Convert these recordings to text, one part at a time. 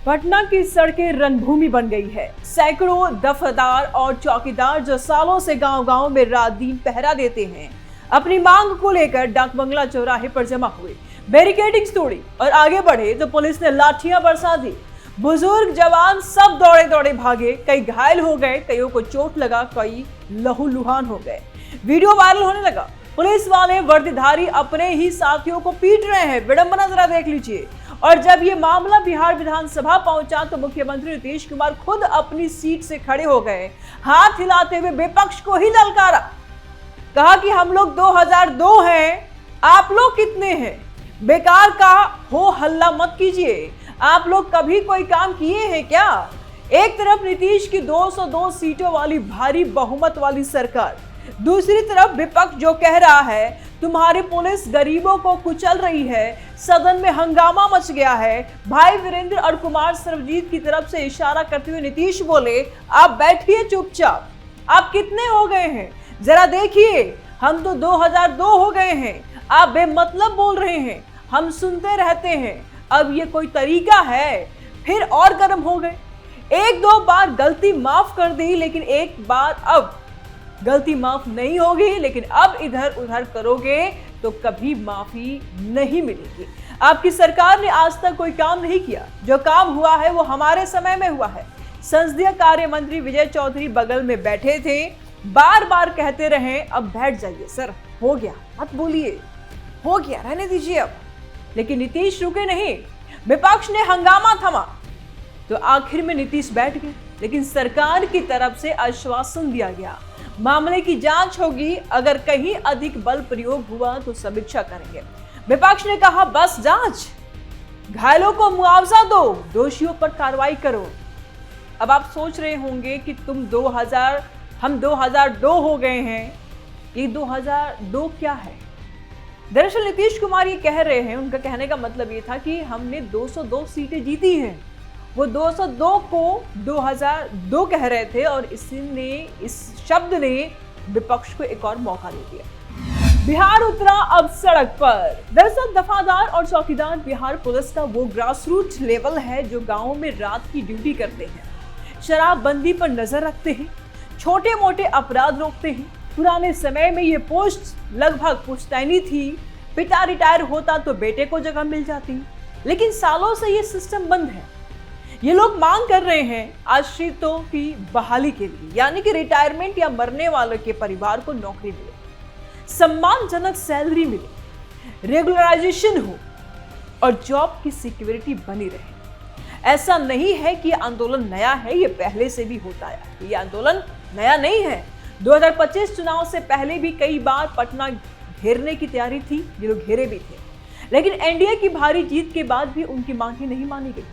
पटना की सड़कें रणभूमि बन गई है। सैकड़ों दफादार और चौकीदार जो सालों से गांव-गांव में रात दिन पहरा देते हैं, अपनी मांग को लेकर डाक बंगला चौराहे पर जमा हुए, बैरिकेडिंग तोड़ी और आगे बढ़े तो पुलिस ने लाठियां बरसा दी। बुजुर्ग जवान सब दौड़े दौड़े भागे, कई घायल हो गए, कईयों को चोट लगा, कई लहूलुहान हो गए। वीडियो वायरल होने लगा। पुलिस वाले वर्दीधारी अपने ही साथियों को पीट रहे हैं। विडंबना जरा देख लीजिए। और जब ये मामला बिहार विधानसभा पहुंचा तो मुख्यमंत्री नीतीश कुमार खुद अपनी सीट से खड़े हो गए, हाथ हिलाते हुए विपक्ष को ही ललकारा। कहा कि हम लोग 2002 हैं, आप लोग कितने हैं? बेकार का हो हल्ला मत कीजिए। आप लोग कभी कोई काम किए हैं क्या? एक तरफ नीतीश की 202 सीटों वाली भारी बहुमत वाली सरकार, दूसरी तरफ विपक्ष जो कह रहा है तुम्हारी पुलिस गरीबों को कुचल रही है। सदन में हंगामा मच गया है। भाई वीरेंद्र और कुमार सर्वजीत की तरफ से इशारा करते हुए नीतीश बोले, आप बैठिए चुपचाप। आप कितने हो गए हैं जरा देखिए, हम तो 2002 हो गए हैं। आप बेमतलब बोल रहे हैं, हम सुनते रहते हैं। अब ये कोई तरीका है? फिर और गर्म हो गए। एक दो बार गलती माफ कर दी, लेकिन एक बार अब गलती माफ नहीं होगी, लेकिन अब इधर उधर करोगे तो कभी माफी नहीं मिलेगी। आपकी सरकार ने आज तक कोई काम नहीं किया। जो काम हुआ है वो हमारे समय में हुआ है। संसदीय कार्य मंत्री विजय चौधरी बगल में बैठे थे, बार बार कहते रहे अब बैठ जाइए सर, हो गया, मत बोलिए, हो गया, रहने दीजिए अब। लेकिन नीतीश रुके नहीं। विपक्ष ने हंगामा थमा तो आखिर में नीतीश बैठ गए। लेकिन सरकार की तरफ से आश्वासन दिया गया, मामले की जांच होगी, अगर कहीं अधिक बल प्रयोग हुआ तो समीक्षा करेंगे। विपक्ष ने कहा बस जांच, घायलों को मुआवजा दो, दोषियों पर कार्रवाई करो। अब आप सोच रहे होंगे कि हम 2002 हो गए हैं, ये 2002 क्या है? दरअसल नीतीश कुमार ये कह रहे हैं, उनका कहने का मतलब ये था कि हमने 202 सीटें जीती हैं। वो 202 को 2002 कह रहे थे और इस शब्द ने विपक्ष को एक और मौका दे दिया। बिहार उतरा अब सड़क पर। दरअसल दफादार और चौकीदार बिहार पुलिस का वो ग्रासरूट लेवल है जो गांवों में रात की ड्यूटी करते हैं, शराबबंदी पर नजर रखते हैं, छोटे मोटे अपराध रोकते हैं। पुराने समय में ये पोस्ट लगभग पुश्तैनी थी। पिता रिटायर होता तो बेटे को जगह मिल जाती, लेकिन सालों से ये सिस्टम बंद है। ये लोग मांग कर रहे हैं आश्रितों की बहाली के लिए, यानी कि रिटायरमेंट या मरने वालों के परिवार को नौकरी मिले, सम्मानजनक सैलरी मिले, रेगुलराइजेशन हो और जॉब की सिक्योरिटी बनी रहे। ऐसा नहीं है कि आंदोलन नया है, ये पहले से भी होता है। ये आंदोलन नया नहीं है। 2025 चुनाव से पहले भी कई बार पटना घेरने की तैयारी थी, ये लोग घेरे भी थे, लेकिन एनडीए की भारी जीत के बाद भी उनकी मांगे नहीं मानी गई।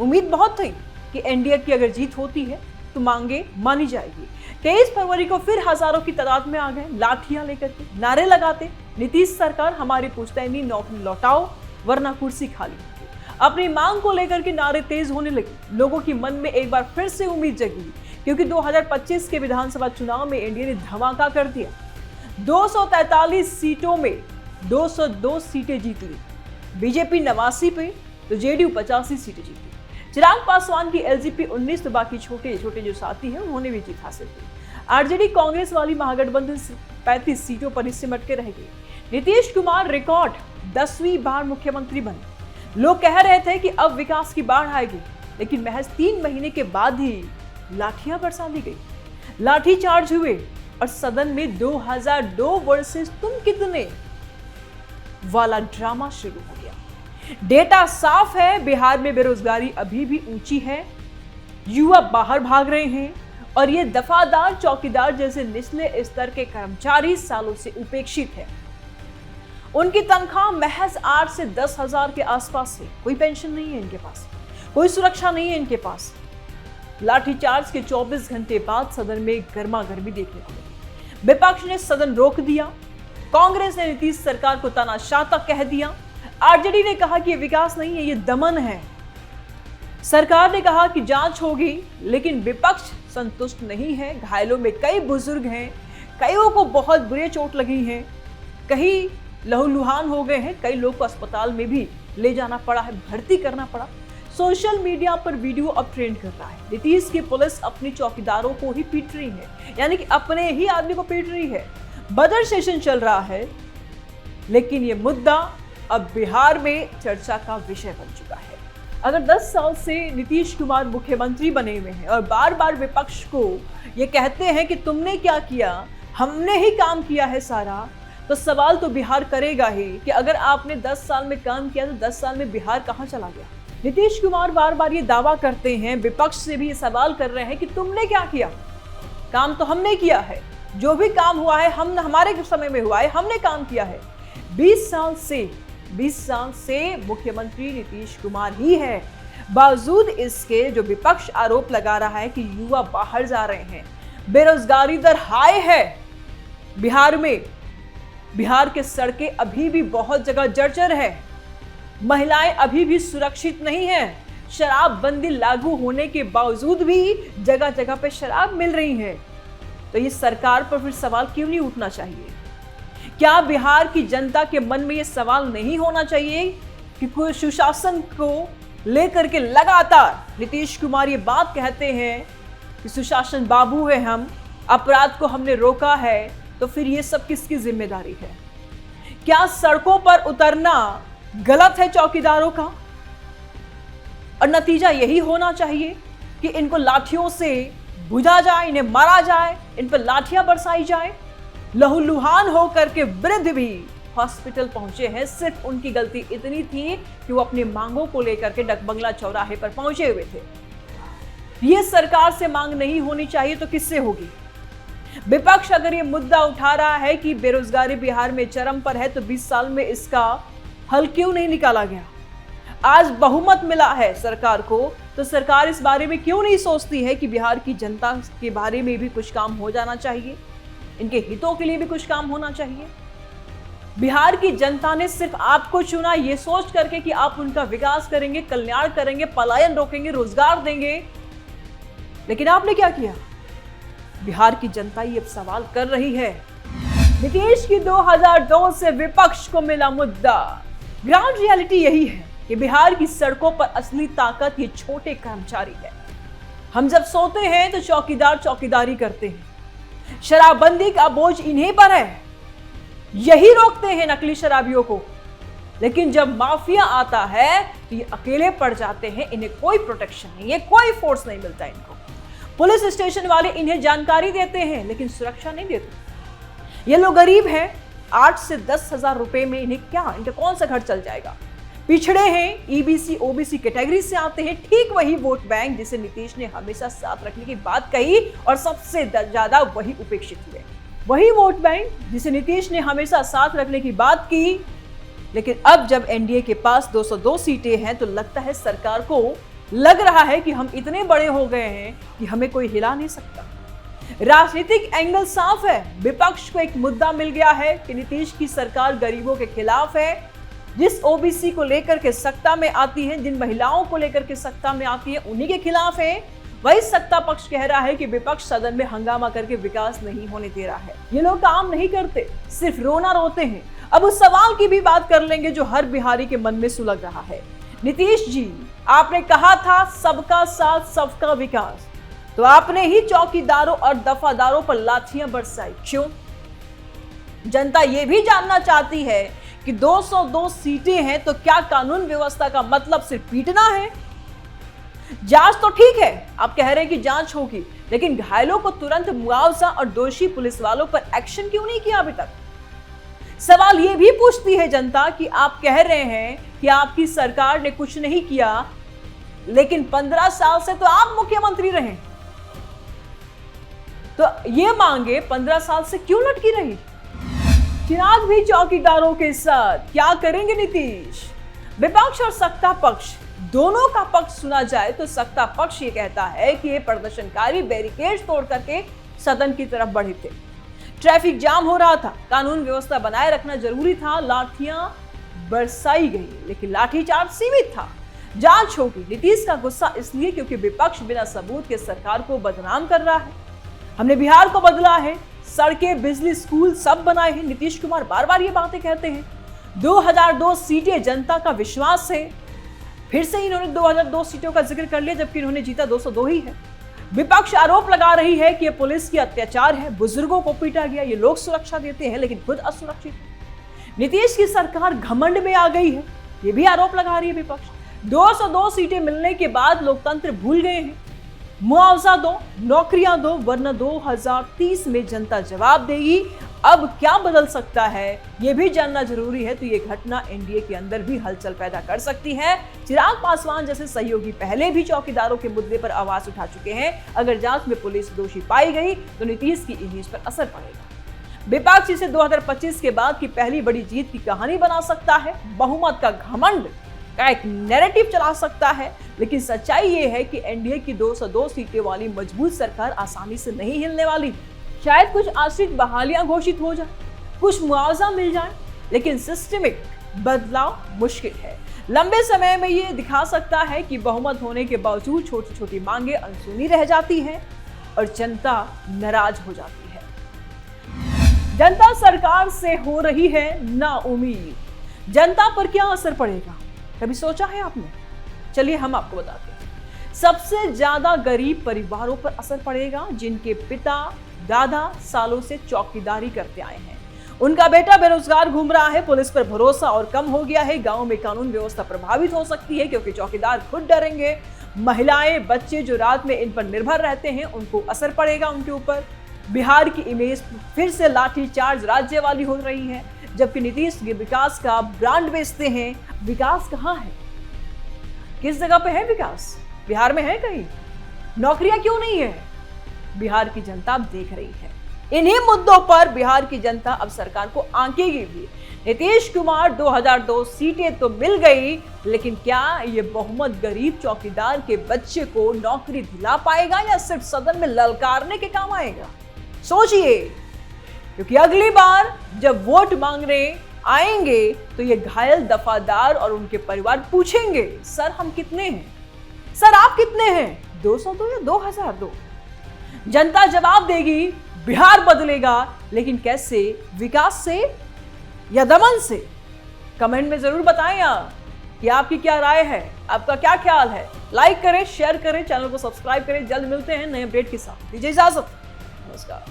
उम्मीद बहुत थी कि एनडीए की अगर जीत होती है तो मांगे मानी जाएगी। 23 फरवरी को फिर हजारों की तादाद में आ गए, लाठियां लेकर के नारे लगाते, नीतीश सरकार हमारी पुश्तैनी नौकरी लौटाओ वरना कुर्सी खाली। अपनी मांग को लेकर के नारे तेज होने लगे। लोगों की मन में एक बार फिर से उम्मीद जगी, क्योंकि 2025 के विधानसभा चुनाव में एनडीए ने धमाका कर दिया। 243 सीटों में 202 सीटें जीत ली। बीजेपी 89 पे तो जेडीयू 85 सीटें जीती। चिराग पासवान की एलजेपी 19 तो बाकी छोटे छोटे जो साथी हैं उन्होंने भी जीत हासिल की। आरजेडी कांग्रेस वाली महागठबंधन 35 सीटों पर ही सिमट के रह गई। नीतीश कुमार रिकॉर्ड 10वीं बार मुख्यमंत्री बने। लोग कह रहे थे कि अब विकास की बाढ़ आएगी, लेकिन महज 3 महीने के बाद ही लाठियां बरसा दी गई, लाठी चार्ज हुए और सदन में 2002 वर्सेस तुम कितने वाला ड्रामा शुरू हो गया। डेटा साफ है, बिहार में बेरोजगारी अभी भी ऊंची है, युवा बाहर भाग रहे हैं और ये दफादार चौकीदार जैसे निचले स्तर के कर्मचारी सालों से उपेक्षित है। उनकी तनख्वाह महज 8 से 10 हजार के आसपास है। कोई पेंशन नहीं है इनके पास, कोई सुरक्षा नहीं है इनके पास। लाठीचार्ज के 24 घंटे बाद सदन में गर्मा गर्मी देखने को मिली। विपक्ष ने सदन रोक दिया, कांग्रेस ने नीतीश सरकार को तानाशाह कह दिया, आरजेडी ने कहा कि ये विकास नहीं है, ये दमन है। सरकार ने कहा कि जांच होगी, लेकिन विपक्ष संतुष्ट नहीं है। घायलों में कई बुजुर्ग हैं, कईयों को बहुत बुरी चोट लगी है, कई लहूलुहान हो गए हैं, कई लोग को अस्पताल में भी ले जाना पड़ा है, भर्ती करना पड़ा। सोशल मीडिया पर वीडियो अब ट्रेंड कर रहा है। नीतीश की पुलिस अपनी चौकीदारों को ही पीट रही है, यानी कि अपने ही आदमी को पीट रही है। बजट सेशन चल रहा है, लेकिन ये मुद्दा अब बिहार में चर्चा का विषय बन चुका है। अगर 10 साल से नीतीश कुमार मुख्यमंत्री बने हुए हैं और बार बार विपक्ष को ये कहते हैं कि तुमने क्या किया, हमने ही काम किया है सारा, तो सवाल तो बिहार करेगा ही कि अगर आपने 10 साल में काम किया तो 10 साल में बिहार कहां चला गया। नीतीश कुमार बार बार ये दावा करते हैं, विपक्ष से भी ये सवाल कर रहे हैं कि तुमने क्या किया। काम तो हमने किया है, जो भी काम हुआ है हम हमारे समय में हुआ है, हमने काम किया है। 20 साल से मुख्यमंत्री नीतीश कुमार ही है। बावजूद इसके जो विपक्ष आरोप लगा रहा है कि युवा बाहर जा रहे हैं, बेरोजगारी दर हाई है बिहार में, बिहार के सड़कें अभी भी बहुत जगह जर्जर है, महिलाएं अभी भी सुरक्षित नहीं हैं, शराबबंदी लागू होने के बावजूद भी जगह जगह पे शराब मिल रही है, तो ये सरकार पर फिर सवाल क्यों नहीं उठना चाहिए? क्या बिहार की जनता के मन में ये सवाल नहीं होना चाहिए कि कोई सुशासन को लेकर के लगातार नीतीश कुमार ये बात कहते हैं कि सुशासन बाबू है, हम अपराध को हमने रोका है, तो फिर ये सब किसकी जिम्मेदारी है? क्या सड़कों पर उतरना गलत है चौकीदारों का? और नतीजा यही होना चाहिए कि इनको लाठियों से बुझा जाए, इन्हें मारा जाए, इन पर लाठियां बरसाई जाए। लहूलुहान होकर के वृद्ध भी हॉस्पिटल पहुंचे हैं, सिर्फ उनकी गलती इतनी थी कि वो अपनी मांगों को लेकर के डकबंगला चौराहे पर पहुंचे हुए थे। ये सरकार से मांग नहीं होनी चाहिए तो किससे होगी? विपक्ष अगर ये मुद्दा उठा रहा है कि बेरोजगारी बिहार में चरम पर है, तो 20 साल में इसका हल क्यों नहीं निकाला गया? आज बहुमत मिला है सरकार को, तो सरकार इस बारे में क्यों नहीं सोचती है कि बिहार की जनता के बारे में भी कुछ काम हो जाना चाहिए, इनके हितों के लिए भी कुछ काम होना चाहिए। बिहार की जनता ने सिर्फ आपको चुना ये सोच करके कि आप उनका विकास करेंगे, कल्याण करेंगे, पलायन रोकेंगे, रोजगार देंगे, लेकिन आपने क्या किया? बिहार की जनता ये अब सवाल कर रही है। नीतीश की 2002 से विपक्ष को मिला मुद्दा। ग्राउंड रियलिटी यही है कि बिहार की सड़कों पर असली ताकत ये छोटे कर्मचारी है। हम जब सोते हैं तो चौकीदार चौकीदारी करते हैं, शराबबंदी का बोझ इन्हीं पर है, यही रोकते हैं नकली शराबियों को। लेकिन जब माफिया आता है तो ये अकेले पड़ जाते हैं, इन्हें कोई प्रोटेक्शन नहीं है, कोई फोर्स नहीं मिलता इनको। पुलिस स्टेशन वाले इन्हें जानकारी देते हैं लेकिन सुरक्षा नहीं देते। ये लोग गरीब हैं, 8 से 10 हजार रुपए में इन्हें क्या, इनका कौन सा घर चल जाएगा? पिछड़े हैं, ईबीसी ओबीसी कैटेगरी से आते हैं, ठीक वही वोट बैंक जिसे नीतीश ने हमेशा साथ रखने की बात कही और सबसे ज्यादा वही उपेक्षित हुए। वही वोट बैंक जिसे नीतीश ने हमेशा साथ रखने की बात की, लेकिन अब जब एनडीए के पास 202 सीटें हैं तो लगता है सरकार को लग रहा है कि हम इतने बड़े हो गए हैं कि हमें कोई हिला नहीं सकता। राजनीतिक एंगल साफ है, विपक्ष को एक मुद्दा मिल गया है कि नीतीश की सरकार गरीबों के खिलाफ है। जिस ओबीसी को लेकर के सत्ता में आती है, जिन महिलाओं को लेकर के सत्ता में आती है, उन्हीं के खिलाफ है। वही सत्ता पक्ष कह रहा है कि विपक्ष सदन में हंगामा करके विकास नहीं होने दे रहा है। ये लोग काम नहीं करते, सिर्फ रोना रोते हैं। अब उस सवाल की भी बात कर लेंगे जो हर बिहारी के मन में सुलग रहा है। नीतीश जी, आपने कहा था सबका साथ सबका विकास, तो आपने ही चौकीदारों और दफादारों पर लाठियां बरसाई, क्यों? जनता यह भी जानना चाहती है कि 202 सीटें हैं तो क्या कानून व्यवस्था का मतलब सिर्फ पीटना है? जांच तो ठीक है, आप कह रहे हैं कि जांच होगी, लेकिन घायलों को तुरंत मुआवजा और दोषी पुलिस वालों पर एक्शन क्यों नहीं किया अभी तक? सवाल यह भी पूछती है जनता कि आप कह रहे हैं कि आपकी सरकार ने कुछ नहीं किया, लेकिन 15 साल से तो आप मुख्यमंत्री रहे, तो ये मांगे 15 साल से क्यों लटकी रही? चिराग भी चौकीदारों के साथ, क्या करेंगे नीतीश? विपक्ष और सत्ता पक्ष दोनों का पक्ष सुना जाए तो सत्ता पक्ष ये कहता है कि ये प्रदर्शनकारी बैरिकेड तोड़ करके सदन की तरफ बढ़े थे, ट्रैफिक जाम हो रहा था, कानून व्यवस्था बनाए रखना जरूरी था, लाठियां बरसाई गई, लेकिन लाठीचार्ज सीमित था। जांच होगी। नीतीश का गुस्सा इसलिए क्योंकि विपक्ष बिना सबूत के सरकार को बदनाम कर रहा है। हमने बिहार को बदला है, सड़कें, बिजली, स्कूल सब बनाए हैं। नीतीश कुमार बार बार ये बातें कहते हैं। 2002 सीटें जनता का विश्वास है। फिर से इन्होंने 2002 सीटों का जिक्र कर लिया, जबकि इन्होंने जीता 202 ही है। विपक्ष आरोप लगा रही है कि ये पुलिस की अत्याचार है, बुजुर्गों को पीटा गया, ये लोग सुरक्षा देते हैं लेकिन खुद असुरक्षित है। नीतीश की सरकार घमंड में आ गई है, ये भी आरोप लगा रही है विपक्ष। 202 सीटें मिलने के बाद लोकतंत्र भूल गए हैं। मुआवजा दो, नौकरियां दो, वरना 2030 में जनता जवाब देगी। अब क्या बदल सकता है यह भी जानना जरूरी है। तो ये घटना एनडीए के अंदर भी हलचल पैदा कर सकती है। चिराग पासवान जैसे सहयोगी पहले भी चौकीदारों के मुद्दे पर आवाज उठा चुके हैं। अगर जांच में पुलिस दोषी पाई गई तो नीतीश की इमेज पर असर पड़ेगा। विपक्ष इसे 2025 के बाद की पहली बड़ी जीत की कहानी बना सकता है। बहुमत का घमंड का एक नैरेटिव चला सकता है, लेकिन सच्चाई ये है कि एनडीए की 202 सीटें वाली मजबूत सरकार आसानी से नहीं हिलने वाली। शायद कुछ आश्रित बहालियां घोषित हो जाए, कुछ मुआवजा मिल जाए, लेकिन सिस्टमिक बदलाव मुश्किल है। लंबे समय में ये दिखा सकता है कि बहुमत होने के बावजूद छोटी छोटी मांगे अनसुनी रह जाती हैं और जनता नाराज हो जाती है। जनता सरकार से हो रही है नाउम्मीद। जनता पर क्या असर पड़ेगा, कभी सोचा है आपने? चलिए हम आपको बताते हैं। सबसे ज्यादा गरीब परिवारों पर असर पड़ेगा, जिनके पिता दादा सालों से चौकीदारी करते आए हैं। उनका बेटा बेरोजगार घूम रहा है, पुलिस पर भरोसा और कम हो गया है। गांव में कानून व्यवस्था प्रभावित हो सकती है क्योंकि चौकीदार खुद डरेंगे। महिलाएं, बच्चे जो रात में इन पर निर्भर रहते हैं, उनको असर पड़ेगा उनके ऊपर। बिहार की इमेज फिर से लाठीचार्ज राज्य वाली हो रही है, जबकि नीतीश विकास का ब्रांड बेचते हैं। विकास कहाँ है, किस जगह पे है विकास? बिहार में है कहीं? नौकरियां क्यों नहीं है? बिहार की जनता अब देख रही है। इन्हीं मुद्दों पर बिहार की जनता अब सरकार को आंकेगी भी। नीतीश कुमार 2002 सीटें तो मिल गई, लेकिन क्या ये बहुमत गरीब चौकीदार के बच्चे को नौकरी दिला पाएगा या सिर्फ सदन में ललकारने के काम आएगा? सोचिए, क्योंकि अगली बार जब वोट मांगने आएंगे तो ये घायल दफादार और उनके परिवार पूछेंगे, सर हम कितने हैं, सर आप कितने हैं, 202 या 2002? जनता जवाब देगी, बिहार बदलेगा, लेकिन कैसे? विकास से या दमन से? कमेंट में जरूर बताएं आप कि आपकी क्या राय है, आपका क्या ख्याल है। लाइक करें, शेयर करें, चैनल को सब्सक्राइब करें। जल्द मिलते हैं नए अपडेट के साथ। दीजिए इजाजत, नमस्कार।